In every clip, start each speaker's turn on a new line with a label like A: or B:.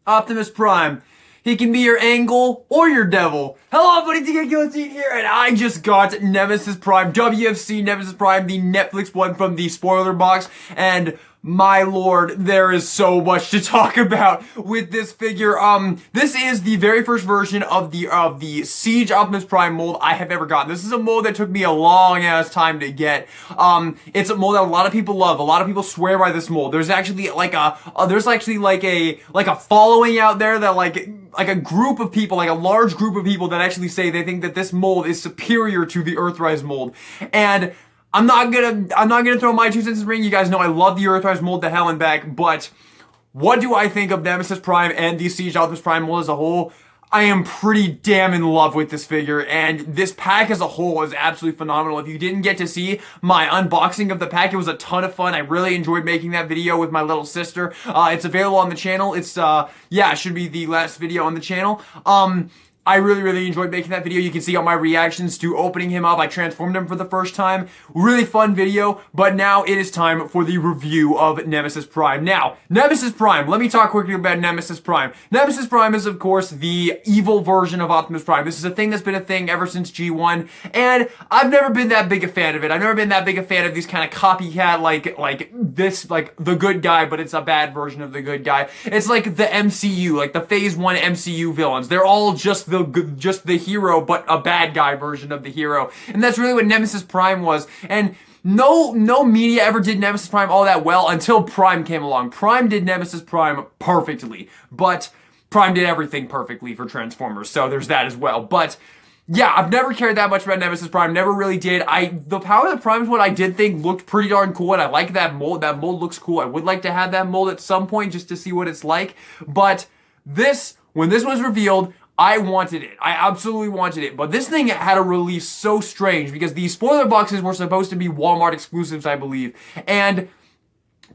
A: Optimus Prime. He can be your angel or your devil. Hello, everybody, DK Guillotine here, and I just got Nemesis Prime, WFC Nemesis Prime, the Netflix one from the spoiler box, and my lord, there is so much to talk about with this figure. This is the very first version of the Siege Optimus Prime mold I have ever gotten. This is a mold that took me a long ass time to get. It's a mold that a lot of people love. A lot of people swear by this mold. There's actually like a following out there that like a group of people, like a large group of people that actually say they think that this mold is superior to the Earthrise mold. And I'm not gonna throw my 2 cents in the ring. You guys know I love the Earthrise mold to hell and back, but what do I think of Nemesis Prime and the Siege Optimus Prime mold as a whole? I am pretty damn in love with this figure, and this pack as a whole is absolutely phenomenal. If you didn't get to see my unboxing of the pack, it was a ton of fun. I really enjoyed making that video with my little sister. It's available on the channel. It's, yeah, it should be the last video on the channel. I really enjoyed making that video. You can see all my reactions to opening him up. I transformed him for the first time. Really fun video, but now it is time for the review of Nemesis Prime. Now, Nemesis Prime, let me talk quickly about Nemesis Prime. Nemesis Prime is, of course, the evil version of Optimus Prime. This is a thing that's been a thing ever since G1, and I've never been that big a fan of it. I've never been that big a fan of these kind of copycat, like the good guy, but it's a bad version of the good guy. It's like the MCU, like the Phase 1 MCU villains. They're all just the hero, but a bad guy version of the hero. And that's really what Nemesis Prime was. And no media ever did Nemesis Prime all that well until Prime came along. Prime did Nemesis Prime perfectly, but Prime did everything perfectly for Transformers, so there's that as well. But yeah, I've never cared that much about Nemesis Prime, never really did. The Power of the Prime is what I did think looked pretty darn cool, and I like that mold. That mold looks cool. I would like to have that mold at some point just to see what it's like. But when this was revealed, I wanted it. I absolutely wanted it. But this thing had a release so strange because these spoiler boxes were supposed to be Walmart exclusives, I believe. And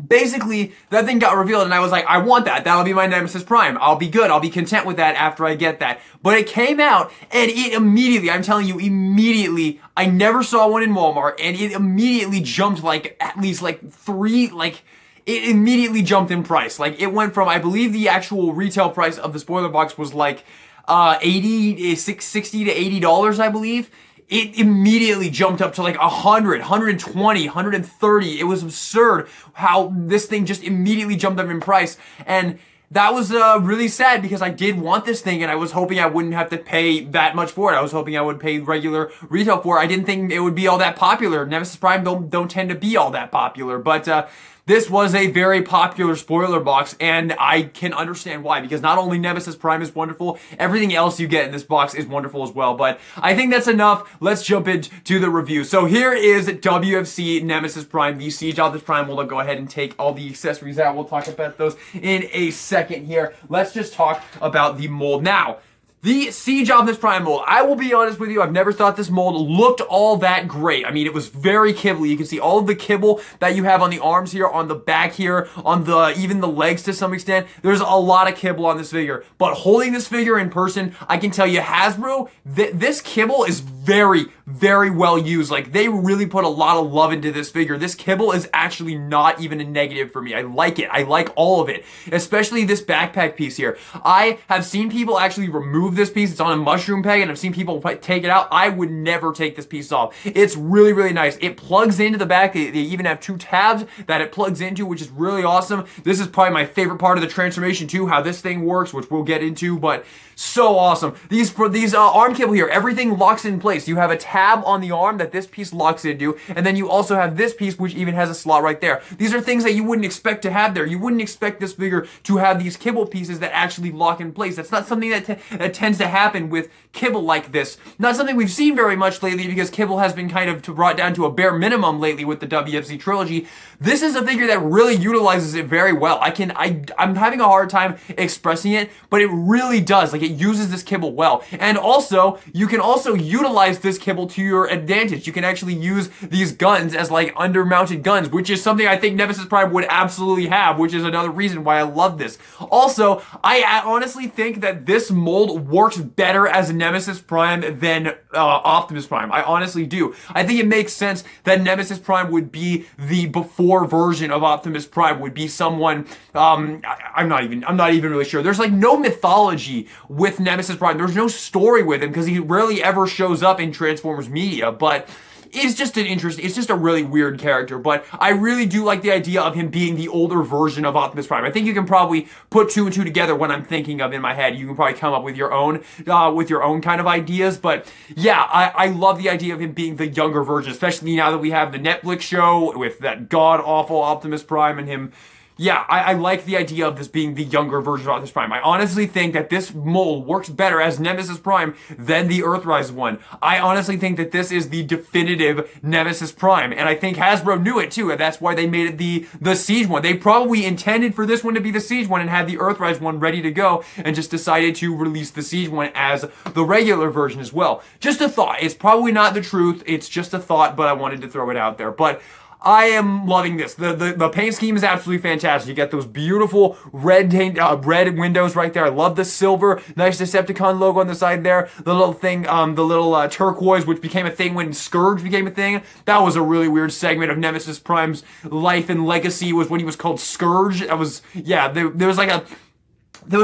A: basically, that thing got revealed and I was like, I want that. That'll be my Nemesis Prime. I'll be good. I'll be content with that after I get that. But it came out and it immediately, I'm telling you, immediately, I never saw one in Walmart and it immediately jumped at least it immediately jumped in price. Like, it went from, I believe the actual retail price of the spoiler box was like $60 to $80, I believe. It immediately jumped up to like 100, 120, 130. It was absurd how this thing just immediately jumped up in price. And that was really sad because I did want this thing and I was hoping I wouldn't have to pay that much for it. I was hoping I would pay regular retail for it. I didn't think it would be all that popular. Nemesis Prime don't tend to be all that popular, but this was a very popular spoiler box, and I can understand why, because not only Nemesis Prime is wonderful, everything else you get in this box is wonderful as well. But I think that's enough. Let's jump into the review. So here is WFC Nemesis Prime, the Siege Optimus Prime. We'll go ahead and take all the accessories out. We'll talk about those in a second here. Let's just talk about the mold. Now, the Siege Optimus Prime mold, I will be honest with you, I've never thought this mold looked all that great. I mean, it was very kibbly. You can see all of the kibble that you have on the arms here, on the back here, on even the legs to some extent. There's a lot of kibble on this figure. But holding this figure in person, I can tell you, Hasbro, this kibble is very well used. Like, they really put a lot of love into this figure. This kibble is actually not even a negative for me. I like it. I like all of it, especially this backpack piece here. I have seen people actually remove this piece. It's on a mushroom peg, and I've seen people take it out. I would never take this piece off. It's really nice. It plugs into the back. They even have 2 tabs that it plugs into, which is really awesome. This is probably my favorite part of the transformation too, how this thing works, which we'll get into, but so awesome. These arm cable here, everything locks in place. You have a tab on the arm that this piece locks into, and then you also have this piece, which even has a slot right there. These are things that you wouldn't expect to have there. You wouldn't expect this figure to have these kibble pieces that actually lock in place. That's not something that tends to happen with kibble like this. Not something we've seen very much lately because kibble has been kind of brought down to a bare minimum lately with the WFC trilogy. This is a figure that really utilizes it very well. I'm having a hard time expressing it, but it really does. Like, it uses this kibble well. And also, you can also utilize this kibble to your advantage. You can actually use these guns as like undermounted guns, which is something I think Nemesis Prime would absolutely have, which is another reason why I love this. Also, I honestly think that this mold works better as Nemesis Prime than Optimus Prime. I honestly do. I think it makes sense that Nemesis Prime would be the before version of Optimus Prime, would be someone, I'm not even really sure. There's like no mythology with Nemesis Prime. There's no story with him because he rarely ever shows up in Transformers media, but it's just a really weird character, but I really do like the idea of him being the older version of Optimus Prime. I think you can probably put two and two together when I'm thinking of in my head. You can probably come up with your own kind of ideas, but yeah, I love the idea of him being the younger version, especially now that we have the Netflix show with that god-awful Optimus Prime and him. Yeah, I like the idea of this being the younger version of Optimus Prime. I honestly think that this mold works better as Nemesis Prime than the Earthrise one. I honestly think that this is the definitive Nemesis Prime, and I think Hasbro knew it too, and that's why they made it the Siege one. They probably intended for this one to be the Siege one and had the Earthrise one ready to go, and just decided to release the Siege one as the regular version as well. Just a thought. It's probably not the truth. It's just a thought, but I wanted to throw it out there. But I am loving this. The paint scheme is absolutely fantastic. You get those beautiful red windows right there. I love the silver, nice Decepticon logo on the side there. The little thing, the little turquoise, which became a thing when Scourge became a thing. That was a really weird segment of Nemesis Prime's life and legacy, was when he was called Scourge. That was, yeah, there was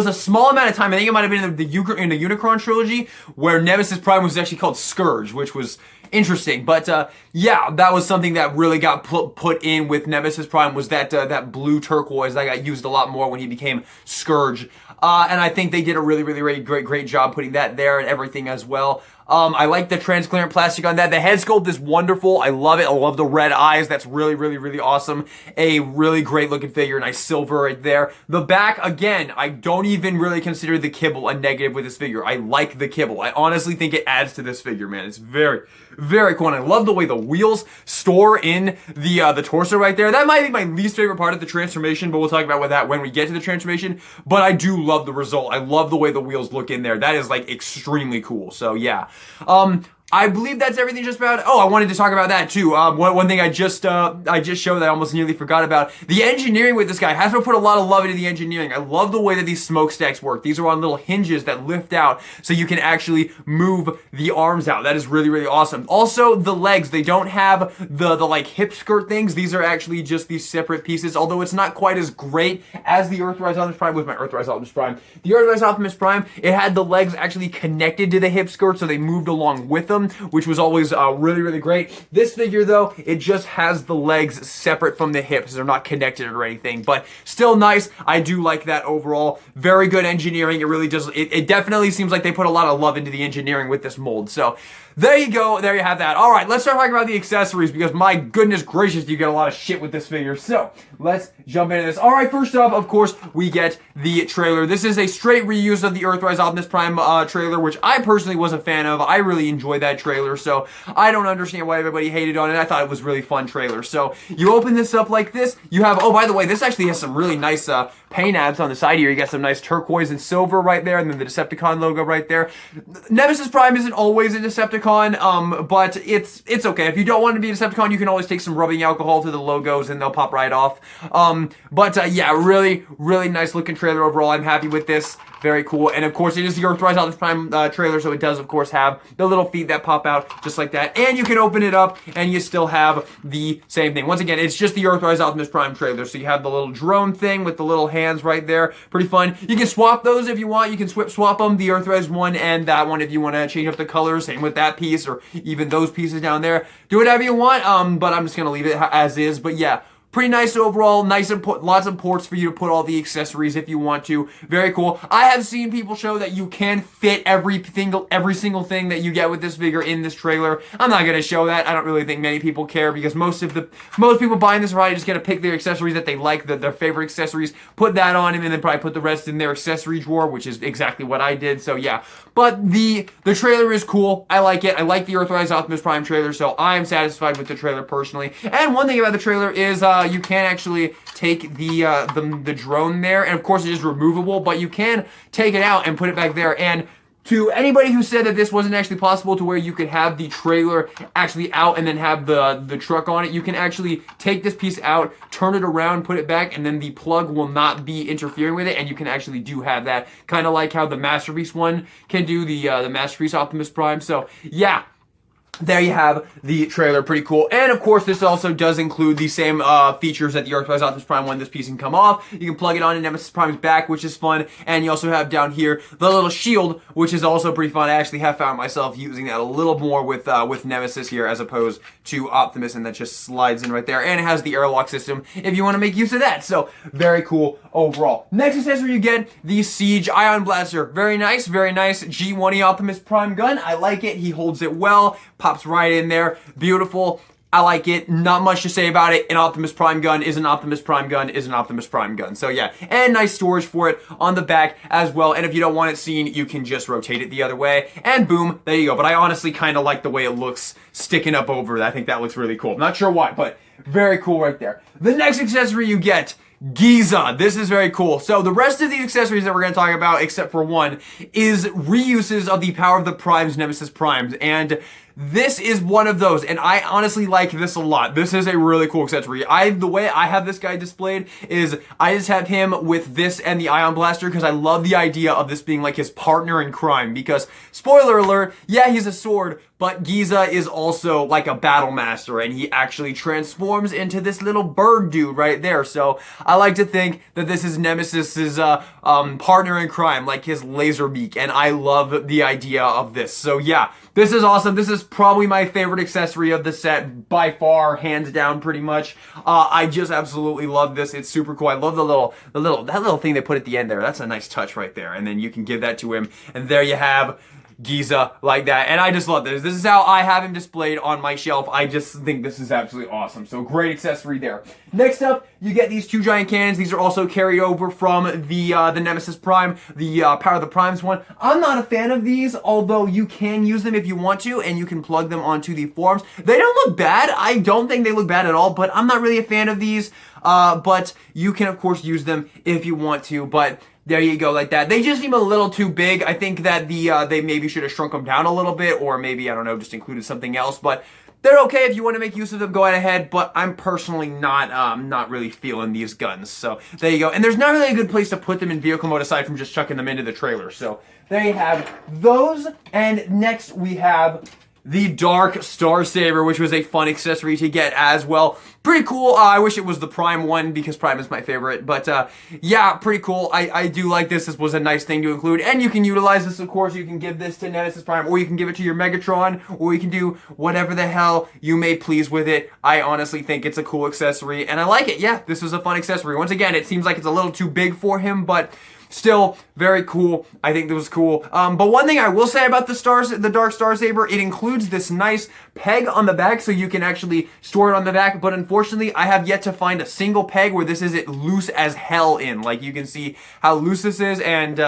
A: a small amount of time, I think it might have been in the Unicron trilogy, where Nemesis Prime was actually called Scourge, which was interesting. But yeah, that was something that really got put in with Nemesis Prime, was that blue turquoise that got used a lot more when he became Scourge. And I think they did a really great job putting that there and everything as well. I like the transparent plastic on that. The head sculpt is wonderful. I love it. I love the red eyes. That's really awesome. A really great looking figure. Nice silver right there. The back, again, I don't even really consider the kibble a negative with this figure. I like the kibble. I honestly think it adds to this figure, man. It's very cool. And I love the way the wheels store in the torso right there. That might be my least favorite part of the transformation, but we'll talk about that when we get to the transformation. But I do love the result. I love the way the wheels look in there. That is like extremely cool. So yeah. I believe that's everything just about. Oh, I wanted to talk about that too. One thing I just showed that I almost nearly forgot about. The engineering with this guy. Hasbro put a lot of love into the engineering. I love the way that these smokestacks work. These are on little hinges that lift out so you can actually move the arms out. That is really awesome. Also, the legs, they don't have the like hip skirt things. These are actually just these separate pieces, although it's not quite as great as the Earthrise Optimus Prime with my Earthrise Optimus Prime. The Earthrise Optimus Prime, it had the legs actually connected to the hip skirt, so they moved along with them, which was always really great. This figure, though, it just has the legs separate from the hips. They're not connected or anything, but still nice. I do like that overall. Very good engineering. It really does. It definitely seems like they put a lot of love into the engineering with this mold. So there you go. There you have that. All right, let's start talking about the accessories, because my goodness gracious, you get a lot of shit with this figure. So let's jump into this. All right, first up, of course, we get the trailer. This is a straight reuse of the Earthrise Optimus Prime trailer, which I personally was a fan of. I really enjoyed that trailer, so I don't understand why everybody hated on it. I thought it was a really fun trailer. So you open this up like this. You have, oh, by the way, this actually has some really nice paint apps on the side here. You got some nice turquoise and silver right there, and then the Decepticon logo right there. Nemesis Prime isn't always a Decepticon, but it's okay. If you don't want to be a Decepticon, you can always take some rubbing alcohol to the logos and they'll pop right off. Yeah, really nice looking trailer overall. I'm happy with this. Very cool. And of course, it is the Earthrise Optimus Prime trailer, so it does, of course, have the little feet that pop out just like that. And you can open it up, and you still have the same thing. Once again, it's just the Earthrise Optimus Prime trailer. So you have the little drone thing with the little hands right there. Pretty fun. You can swap those if you want. You can swap them, the Earthrise one and that one, if you want to change up the colors. Same with that piece, or even those pieces down there. Do whatever you want, but I'm just going to leave it as is. But yeah, pretty nice overall. Nice and lots of ports for you to put all the accessories if you want to. Very cool. I have seen people show that you can fit every single thing that you get with this figure in this trailer. I'm not gonna show that. I don't really think many people care, because most people buying this are probably just gonna pick their accessories that they like, their favorite accessories, put that on him, and then probably put the rest in their accessory drawer, which is exactly what I did. So yeah, but the trailer is cool. I like it. I like the Earthrise Optimus Prime trailer, so I am satisfied with the trailer personally. And one thing about the trailer is you can actually take the drone there, and of course it is removable, but you can take it out and put it back there. And To anybody who said that this wasn't actually possible to where you could have the trailer actually out and then have the truck on it, you can actually take this piece out, turn it around, put it back, and then the plug will not be interfering with it, and you can actually do have that. Kind of like how the Masterpiece one can do, the Masterpiece Optimus Prime. So, yeah. There you have the trailer, pretty cool. And of course, this also does include the same features that the Earthrise Optimus Prime one. This piece can come off. You can plug it on in Nemesis Prime's back, which is fun. And you also have down here the little shield, which is also pretty fun. I actually have found myself using that a little more with Nemesis here as opposed to Optimus, and that just slides in right there. And it has the airlock system if you want to make use of that. So very cool overall. Next accessory you get, the Siege Ion Blaster. Very nice, very nice G1E Optimus Prime gun. I like it. He holds it well. Pops right in there. Beautiful. I like it. Not much to say about it. An Optimus Prime gun is an Optimus Prime gun is an Optimus Prime gun. So yeah, and nice storage for it on the back as well. And if you don't want it seen, you can just rotate it the other way. And boom, there you go. But I honestly kind of like the way it looks sticking up over it. I think that looks really cool. Not sure why, but very cool right there. The next accessory you get, Giza. This is very cool. So the rest of these accessories that we're going to talk about, except for one, is reuses of the Power of the Primes, Nemesis Primes. And this is one of those, and I honestly like this a lot. This is a really cool accessory. The way I have this guy displayed is I just have him with this and the Ion Blaster because I love the idea of this being like his partner in crime. Because, spoiler alert, yeah, he's a sword, but Giza is also like a battle master, and he actually transforms into this little bird dude right there. So I like to think that this is Nemesis's partner in crime, like his laser beak, and I love the idea of this. So yeah, this is awesome. This is probably my favorite accessory of the set by far, hands down, pretty much. I just absolutely love this. It's super cool. I love that little thing they put at the end there. That's a nice touch right there. And then you can give that to him, and there you have Giza like that. And I just love this. This is how I have him displayed on my shelf. I just think this is absolutely awesome. So great accessory there. Next up, you get these two giant cannons. These are also carried over from the Nemesis Prime, the Power of the Primes one. I'm not a fan of these, although you can use them if you want to, and you can plug them onto the forms. They don't look bad. I don't think they look bad at all, but I'm not really a fan of these. But you can, of course, use them if you want to, but there you go, like that. They just seem a little too big. I think that they maybe should have shrunk them down a little bit, or maybe, I don't know, just included something else, but they're okay if you want to make use of them, go right ahead, but I'm personally not really feeling these guns. So there you go. And there's not really a good place to put them in vehicle mode aside from just chucking them into the trailer. So there you have those. And next we have the Dark Star Saber, which was a fun accessory to get as well. Pretty cool. I wish it was the Prime one because Prime is my favorite. But yeah, pretty cool. I do like this. This was a nice thing to include. And you can utilize this, of course. You can give this to Nemesis Prime, or you can give it to your Megatron, or you can do whatever the hell you may please with it. I honestly think it's a cool accessory, and I like it. Yeah, this was a fun accessory. Once again, it seems like it's a little too big for him, but still very cool. I think this was cool. But one thing I will say about the Dark Star Saber, it includes this nice peg on the back, so you can actually store it on the back. But unfortunately, I have yet to find a single peg where this is loose as hell in. Like, you can see how loose this is, and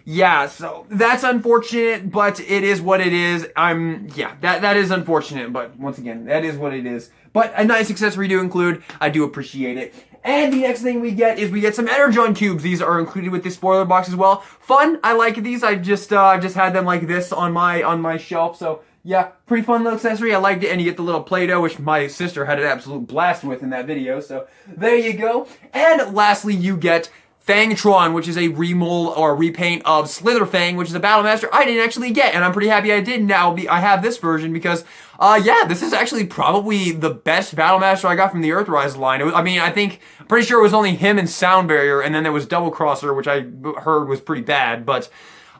A: yeah, so that's unfortunate, but it is what it is. Yeah, that is unfortunate, but once again, that is what it is. But a nice accessory to include. I do appreciate it. And the next thing we get is some Energon cubes. These are included with the spoiler box as well. Fun. I like these. I've just had them like this on my shelf. So yeah, pretty fun little accessory. I liked it. And you get the little Play-Doh, which my sister had an absolute blast with in that video. So there you go. And lastly, you get Fangtron, which is a remold or repaint of Slitherfang, which is a Battle Master I didn't actually get, and I'm pretty happy I did now. I have this version because, yeah, this is actually probably the best Battle Master I got from the Earthrise line. I'm pretty sure it was only him and Sound Barrier, and then there was Double Crosser, which I heard was pretty bad, but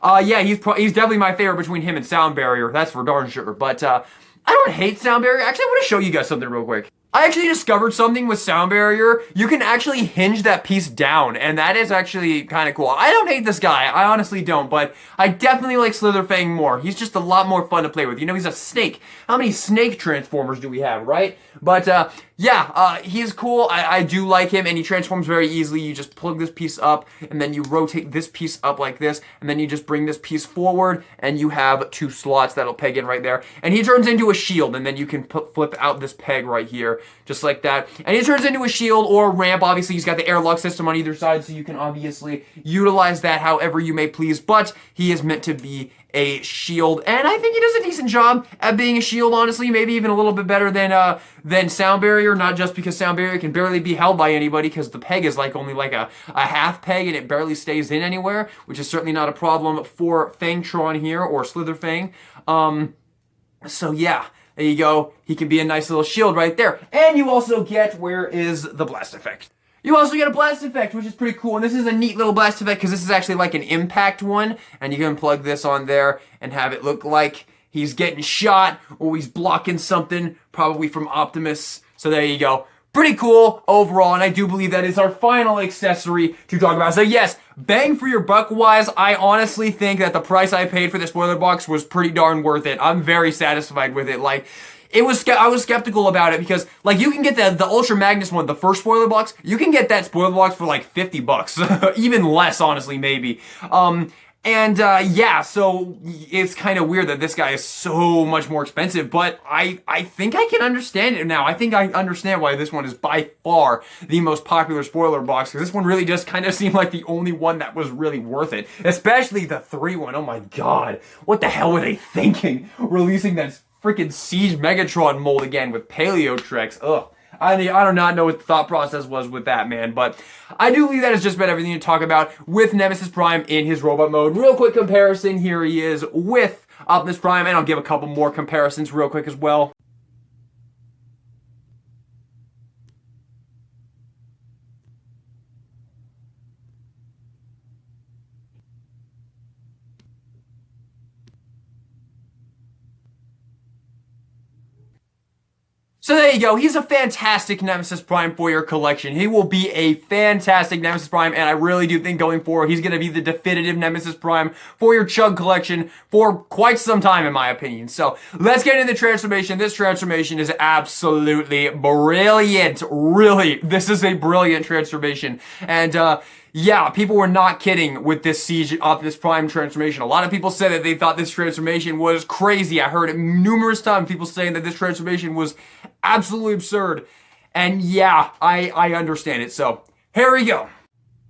A: yeah, he's definitely my favorite between him and Sound Barrier, that's for darn sure. But I don't hate Sound Barrier. Actually, I want to show you guys something real quick. I actually discovered something with Sound Barrier. You can actually hinge that piece down, and that is actually kind of cool. I don't hate this guy. I honestly don't, but I definitely like Slitherfang more. He's just a lot more fun to play with. You know, he's a snake. How many snake transformers do we have, right? But, yeah, he's cool. I do like him, and he transforms very easily. You just plug this piece up, and then you rotate this piece up like this, and then you just bring this piece forward, and you have two slots that'll peg in right there. And he turns into a shield, and then you can flip out this peg right here, just like that. And he turns into a shield or a ramp. Obviously, he's got the airlock system on either side, so you can obviously utilize that however you may please, but he is meant to be a shield, and I think he does a decent job at being a shield, honestly, maybe even a little bit better than Sound Barrier, not just because Sound Barrier can barely be held by anybody, because the peg is like only like a half peg, and it barely stays in anywhere, which is certainly not a problem for Fangtron here, or Slitherfang. So yeah, there you go. He can be a nice little shield right there. And you also get, where is the blast effect? You also get a blast effect, which is pretty cool. And this is a neat little blast effect because this is actually like an impact one. And you can plug this on there and have it look like he's getting shot or he's blocking something, probably from Optimus. So there you go. Pretty cool overall, and I do believe that is our final accessory to talk about. So yes, bang for your buck wise, I honestly think that the price I paid for the spoiler box was pretty darn worth it. I'm very satisfied with it. Like, I was skeptical about it because, like, you can get the Ultra Magnus one, the first spoiler box, you can get that spoiler box for like $50, even less, honestly, maybe. Yeah, so it's kind of weird that this guy is so much more expensive, but I think I can understand it now. I think I understand why this one is by far the most popular spoiler box, because this one really just kind of seemed like the only one that was really worth it, especially the 3 one. Oh my god, what the hell were they thinking, releasing that freaking Siege Megatron mold again with Paleo Trex? Ugh. I do not know what the thought process was with that, man, but I do believe that is just about everything to talk about with Nemesis Prime in his robot mode. Real quick comparison, here he is with Optimus Prime, and I'll give a couple more comparisons real quick as well. So there you go. He's a fantastic Nemesis Prime for your collection. He will be a fantastic Nemesis Prime, and I really do think going forward, he's going to be the definitive Nemesis Prime for your Chug collection for quite some time, in my opinion. So let's get into the transformation. This transformation is absolutely brilliant. Really, this is a brilliant transformation. And, yeah, people were not kidding with this Siege Optimus Prime transformation. A lot of people said that they thought this transformation was crazy. I heard it numerous times, people saying that this transformation was absolutely absurd. And yeah, I understand it. So here we go.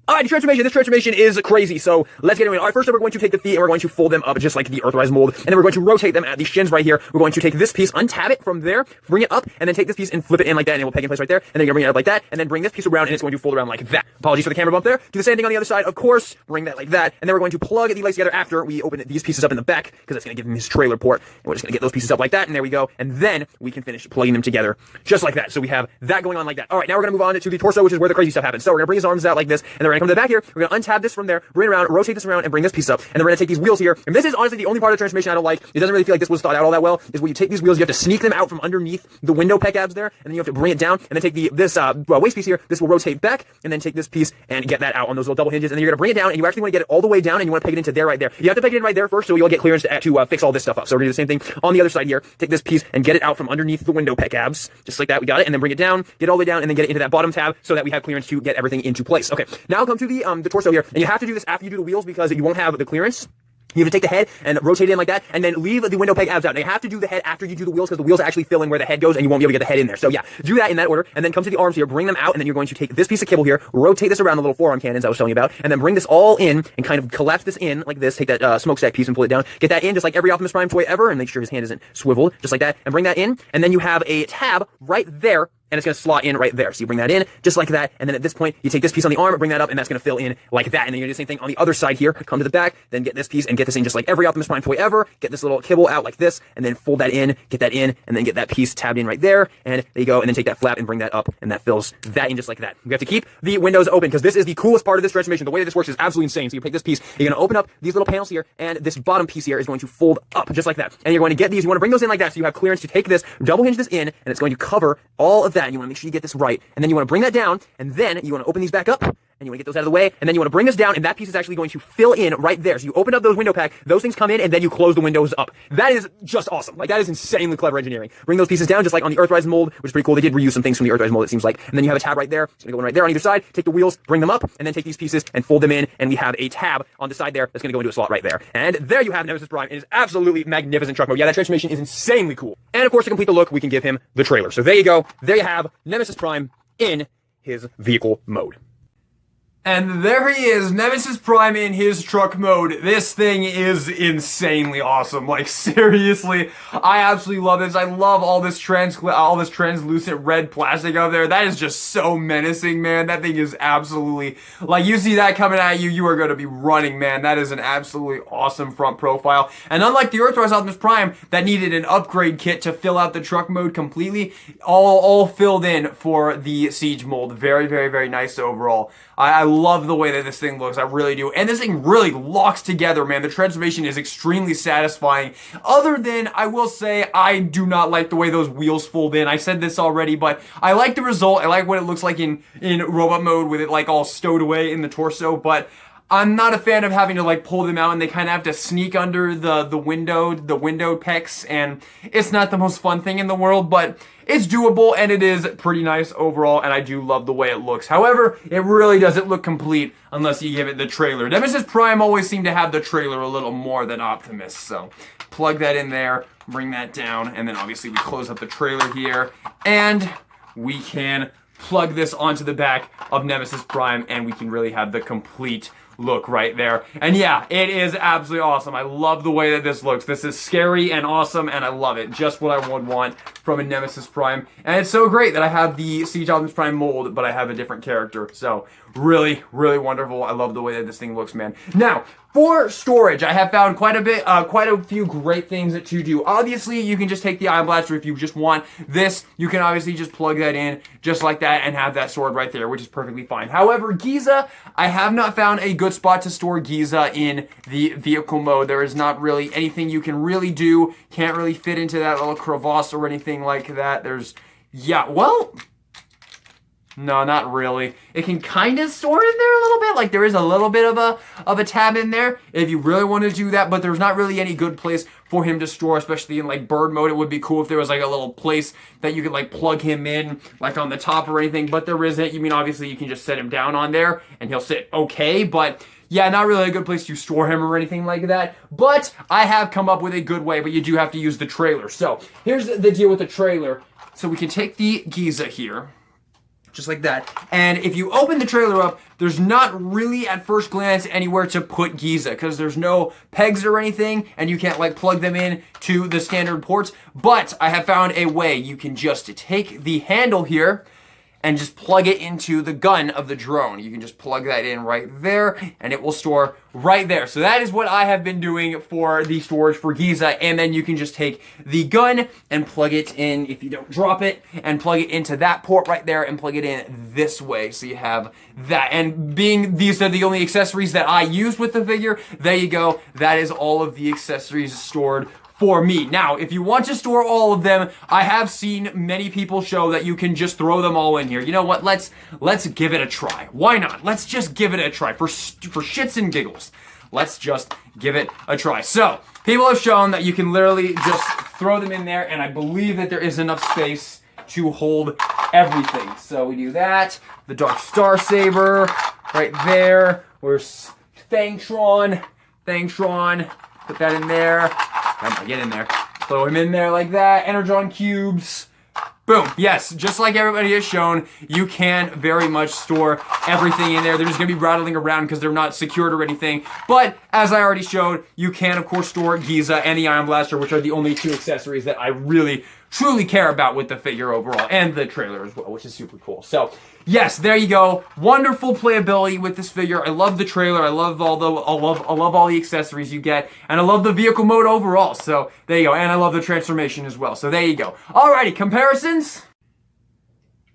A: Alright, this transformation is crazy, so let's get into it. Alright, first up, we're going to take the feet and we're going to fold them up just like the Earthrise mold, and then we're going to rotate them at the shins right here. We're going to take this piece, untab it from there, bring it up, and then take this piece and flip it in like that, and it will peg in place right there, and then you're going to bring it up like that, and then bring this piece around, and it's going to fold around like that. Apologies for the camera bump there. Do the same thing on the other side, of course, bring that like that, and then we're going to plug the legs together after we open these pieces up in the back, because that's going to give him his trailer port, and we're just going to get those pieces up like that, and there we go, and then we can finish plugging them together just like that. So we have that going on like that. Alright, now we're going to move on to the torso, which is where the crazy stuff happens. So we're going to bring his arms out like this, and then we're going to come to the back here, we're going to untab this from there, bring it around, rotate this around, and bring this piece up. And then we're going to take these wheels here. And this is honestly the only part of the transformation I don't like. It doesn't really feel like this was thought out all that well. Is when you take these wheels, you have to sneak them out from underneath the window pec abs there, and then you have to bring it down, and then take this waist piece here. This will rotate back, and then take this piece and get that out on those little double hinges. And then you're going to bring it down, and you actually want to get it all the way down, and you want to peg it into there right there. You have to peg it in right there first, so you'll get clearance to fix all this stuff up. So we're going to do the same thing on the other side here. Take this piece and get it out from underneath the window pec abs, just like that. We got it, and then bring it down, get it all the way down, and then get it into that bottom tab, so that we have clearance to get everything into place. Okay, now come to the torso here, and you have to do this after you do the wheels because you won't have the clearance. You have to take the head and rotate it in like that, and then leave the window peg abs out. Now you have to do the head after you do the wheels, because the wheels actually fill in where the head goes, and you won't be able to get the head in there. So yeah, do that in that order, and then come to the arms here, bring them out, and then you're going to take this piece of cable here, rotate this around the little forearm cannons I was telling you about, and then bring this all in, and kind of collapse this in like this, take that smokestack piece and pull it down, get that in just like every Optimus Prime toy ever, and make sure his hand isn't swiveled, just like that, and bring that in, and then you have a tab right there, and it's going to slot in right there. So you bring that in, just like that, and then at this point, you take this piece on the arm, bring that up, and that's going to fill in like that. And then you're going to do the same thing on the other side here, come to the back, then get this piece and get this in just like every Optimus Prime toy ever, get this little kibble out like this, and then fold that in, get that in, and then get that piece tabbed in right there, and there you go, and then take that flap and bring that up, and that fills that in just like that. We have to keep the windows open, because this is the coolest part of this transformation. The way that this works is absolutely insane. So you take this piece, you're going to open up these little panels here, and this bottom piece here is going to fold up just like that. And you're going to get these, you want to bring those in like that, so you have clearance to take this, double hinge this in, and it's going to cover all of that, and you want to make sure you get this right, and then you want to bring that down, and then you want to open these back up, and you want to get those out of the way, and then you want to bring this down, and that piece is actually going to fill in right there. So you open up those window pack, those things come in, and then you close the windows up. That is just awesome. Like, that is insanely clever engineering. Bring those pieces down, just like on the Earthrise mold, which is pretty cool. They did reuse some things from the Earthrise mold, it seems like. And then you have a tab right there. It's going to go in right there on either side. Take the wheels, bring them up, and then take these pieces and fold them in, and we have a tab on the side there that's going to go into a slot right there. And there you have Nemesis Prime. It is absolutely magnificent truck mode. Yeah, that transformation is insanely cool. And of course, to complete the look, we can give him the trailer. So there you go. There you have Nemesis Prime in his vehicle mode. And there he is, Nemesis Prime in his truck mode. This thing is insanely awesome. Like, seriously, I absolutely love this. I love all this translucent red plastic out there. That is just so menacing, man. That thing is absolutely, like, you see that coming at you, you are going to be running, man. That is an absolutely awesome front profile. And unlike the Earthrise Optimus Prime that needed an upgrade kit to fill out the truck mode completely, all filled in for the Siege mold. Very, very, very nice overall. I love the way that this thing looks. I really do. And this thing really locks together, man. The transformation is extremely satisfying. Other than, I will say, I do not like the way those wheels fold in. I said this already, but I like the result. I like what it looks like in robot mode with it like all stowed away in the torso, but I'm not a fan of having to like pull them out and they kind of have to sneak under the window pecs, and it's not the most fun thing in the world, but it's doable and it is pretty nice overall, and I do love the way it looks. However, it really doesn't look complete unless you give it the trailer. Nemesis Prime always seemed to have the trailer a little more than Optimus, so plug that in there, bring that down, and then obviously we close up the trailer here, and we can plug this onto the back of Nemesis Prime, and we can really have the complete look right there. And yeah, it is absolutely awesome. I love the way that this looks. This is scary and awesome, and I love it. Just what I would want from a Nemesis Prime. And it's so great that I have the Siege Optimus Prime mold, but I have a different character. So really, really wonderful. I love the way that this thing looks, man. Now, for storage, I have found quite a few great things to do. Obviously, you can just take the Ion Blaster if you just want this. You can obviously just plug that in just like that and have that sword right there, which is perfectly fine. However, Giza, I have not found a good spot to store Giza in the vehicle mode. There is not really anything you can really do. Can't really fit into that little crevasse or anything like that. No, not really. It can kind of store in there a little bit. Like, there is a little bit of a tab in there if you really want to do that, but there's not really any good place for him to store, especially in, like, bird mode. It would be cool if there was, like, a little place that you could, like, plug him in, like, on the top or anything, but there isn't. You mean, obviously, you can just set him down on there, and he'll sit okay, but yeah, not really a good place to store him or anything like that. But I have come up with a good way, but you do have to use the trailer. So, here's the deal with the trailer. So, we can take the Giza here, just like that. And if you open the trailer up, there's not really at first glance anywhere to put Giza because there's no pegs or anything and you can't like plug them in to the standard ports. But I have found a way. You can just take the handle here and just plug it into the gun of the drone. You can just plug that in right there and it will store right there. So that is what I have been doing for the storage for Giza, and then you can just take the gun and plug it in, if you don't drop it, and plug it into that port right there and plug it in this way. So you have that, and being these are the only accessories that I use with the figure, there you go. That is all of the accessories stored for me. Now, if you want to store all of them, I have seen many people show that you can just throw them all in here. You know what? Let's give it a try. Why not? Let's just give it a try for shits and giggles. Let's just give it a try. So, people have shown that you can literally just throw them in there, and I believe that there is enough space to hold everything. So we do that. The Dark Star Saber right there. Where's Fangtron? Put that in there. Get in there. Throw him in there like that. Energon cubes. Boom. Yes, just like everybody has shown, you can very much store everything in there. They're just going to be rattling around because they're not secured or anything. But, as I already showed, you can, of course, store Giza and the Ion Blaster, which are the only two accessories that I really, truly care about with the figure overall. And the trailer as well, which is super cool. So, yes, there you go. Wonderful playability with this figure. I love the trailer. I love all the accessories you get, and I love the vehicle mode overall. So there you go, and I love the transformation as well. So there you go. Alrighty, comparisons.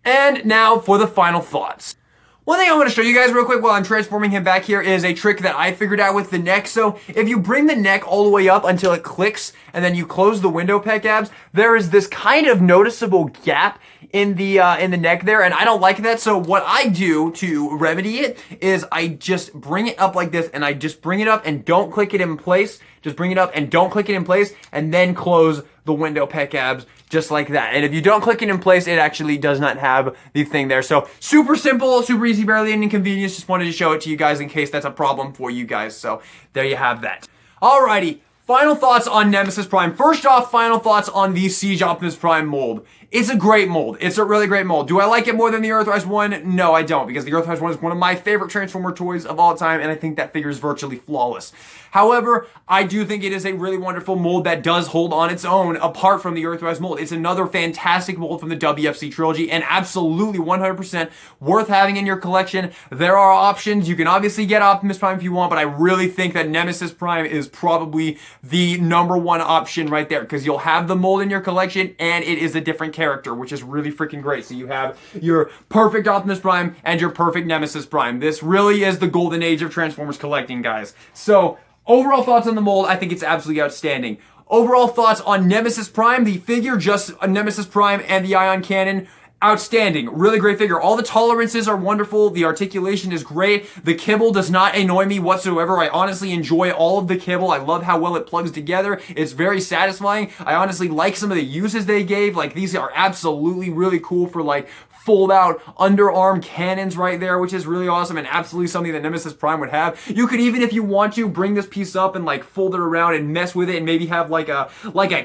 A: And now for the final thoughts. One thing I want to show you guys real quick while I'm transforming him back here is a trick that I figured out with the neck. So if you bring the neck all the way up until it clicks and then you close the window pec abs, there is this kind of noticeable gap in the neck there, and I don't like that. So what I do to remedy it is I just bring it up like this, and I just bring it up and don't click it in place. Just bring it up and don't click it in place, and then close the window pec abs just like that. And if you don't click it in place, it actually does not have the thing there. So super simple, super easy, barely any inconvenience. Just wanted to show it to you guys in case that's a problem for you guys. So there you have that. Alrighty. Final thoughts on Nemesis Prime. First off, final thoughts on the Siege Optimus Prime mold. It's a great mold. It's a really great mold. Do I like it more than the Earthrise one? No, I don't, because the Earthrise one is one of my favorite Transformer toys of all time, and I think that figure is virtually flawless. However, I do think it is a really wonderful mold that does hold on its own apart from the Earthrise mold. It's another fantastic mold from the WFC trilogy, and absolutely 100% worth having in your collection. There are options. You can obviously get Optimus Prime if you want, but I really think that Nemesis Prime is probably the #1 option right there, because you'll have the mold in your collection, and it is a different character, which is really freaking great. So you have your perfect Optimus Prime and your perfect Nemesis Prime. This really is the golden age of Transformers collecting, guys. So overall thoughts on the mold, I think it's absolutely outstanding. Overall thoughts on Nemesis Prime, the figure, just a Nemesis Prime and the ion cannon, outstanding. Really great figure. All the tolerances are wonderful. The articulation is great. The kibble does not annoy me whatsoever. I honestly enjoy all of the kibble. I love how well it plugs together. It's very satisfying. I honestly like some of the uses they gave. Like, these are absolutely really cool for, like, fold out underarm cannons right there, which is really awesome and absolutely something that Nemesis Prime would have. You could even, if you want to, bring this piece up and like fold it around and mess with it and maybe have like a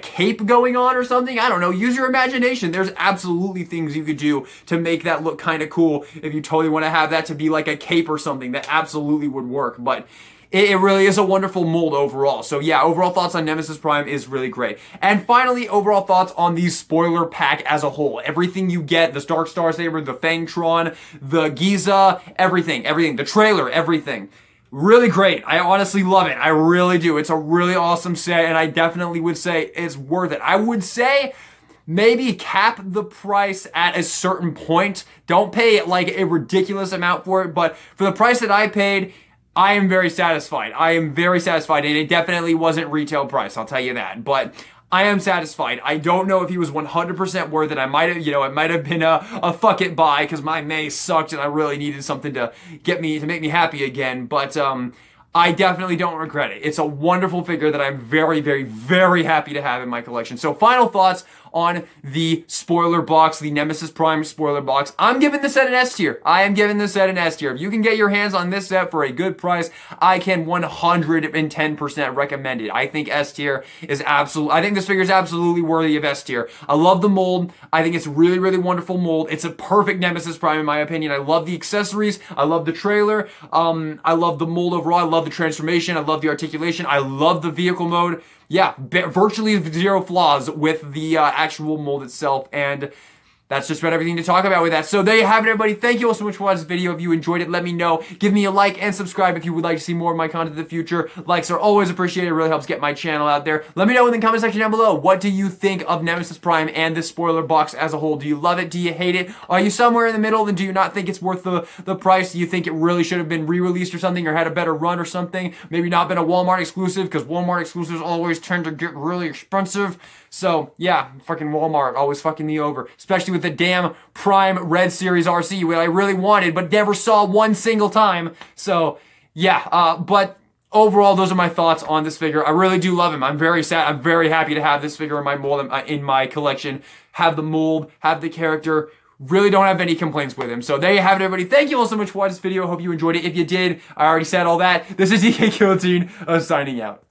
A: cape going on or something. I don't know. Use your imagination. There's absolutely things you could do to make that look kind of cool. If you totally want to have that to be like a cape or something, that absolutely would work. But it really is a wonderful mold overall. So yeah, overall thoughts on Nemesis Prime is really great. And finally, overall thoughts on the spoiler pack as a whole. Everything you get, the Dark Star Saber, the Fangtron, the Giza, everything, the trailer, everything. Really great. I honestly love it. I really do. It's a really awesome set, and I definitely would say it's worth it. I would say maybe cap the price at a certain point. Don't pay like a ridiculous amount for it, but for the price that I paid, I am very satisfied. I am very satisfied, and it definitely wasn't retail price, I'll tell you that. But I am satisfied. I don't know if he was 100% worth it. I might have, it might have been a fuck it buy, because my May sucked and I really needed something to make me happy again. But I definitely don't regret it. It's a wonderful figure that I'm very, very, very happy to have in my collection. So final thoughts on the spoiler box, the Nemesis Prime spoiler box. I'm giving this set an S tier. I am giving this set an S tier. If you can get your hands on this set for a good price, I can 110% recommend it. I think S tier is I think this figure is absolutely worthy of S tier. I love the mold. I think it's really, really wonderful mold. It's a perfect Nemesis Prime in my opinion. I love the accessories. I love the trailer. I love the mold overall. I love the transformation. I love the articulation. I love the vehicle mode. Yeah, virtually zero flaws with the actual mold itself, and that's just about everything to talk about with that. So there you have it, everybody. Thank you all so much for watching this video. If you enjoyed it, let me know. Give me a like and subscribe if you would like to see more of my content in the future. Likes are always appreciated. It really helps get my channel out there. Let me know in the comment section down below. What do you think of Nemesis Prime and this spoiler box as a whole? Do you love it? Do you hate it? Are you somewhere in the middle? And do you not think it's worth the price? Do you think it really should have been re-released or something, or had a better run or something? Maybe not been a Walmart exclusive, because Walmart exclusives always tend to get really expensive. So yeah, fucking Walmart always fucking me over, especially with the damn Prime Red Series RC, what I really wanted but never saw one single time. So yeah, but overall, those are my thoughts on this figure. I really do love him. I'm very sad. I'm very happy to have this figure in my mold, in my collection. Have the mold, have the character. Really don't have any complaints with him. So there you have it, everybody. Thank you all so much for watching this video. Hope you enjoyed it. If you did, I already said all that. This is DK Guillotine, signing out.